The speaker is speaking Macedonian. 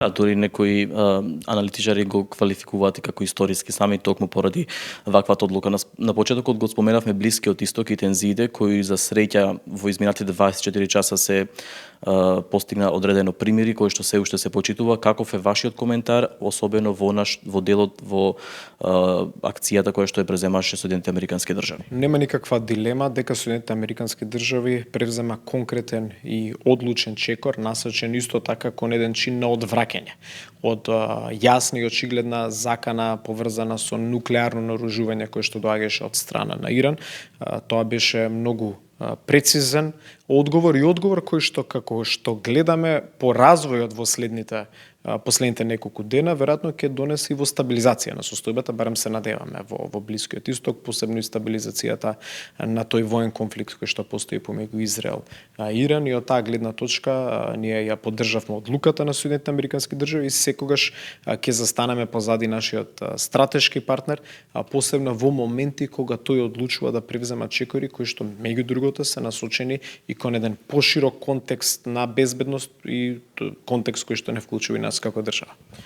А дури некои аналитичари го квалификуваат и како историски сами токму поради ваквата одлука. На почетокот го споменавме Блискиот Исток и тензиите кои за среќа во изминатите 24 часа се постигна одредено примири кои што се уште се почитува. Каков е вашиот коментар, особено во делот во акцијата која што е преземаше Соединетите Американски држави? Нема никаква дилема дека Соединетите Американски држави превзема конкретен и одлучен чекор, насочен исто така кон еден чин на одвраќање од јасна и очигледна закана поврзана со нуклеарно наоружување кое што доаѓаше од страна на Иран. Тоа беше многу прецизен одговор и одговор кој што како што гледаме по развојот во последните неколку дена, веројатно ќе донесе и во стабилизација на состојбата, барем се надеваме во Блискиот Исток, посебно и стабилизацијата на тој воен конфликт кој што постои помеѓу Израел и Иран, и од таа гледна точка ние ја поддржавме одлуката на Соединетите Американски држави и секогаш ќе застанеме позади нашиот стратешки партнер, посебно во моменти кога тој одлучува да превзема чекори кои што меѓу другото се насочени и кон еден поширок контекст на безбедност и контекст кој што не вклучува и нас како држава.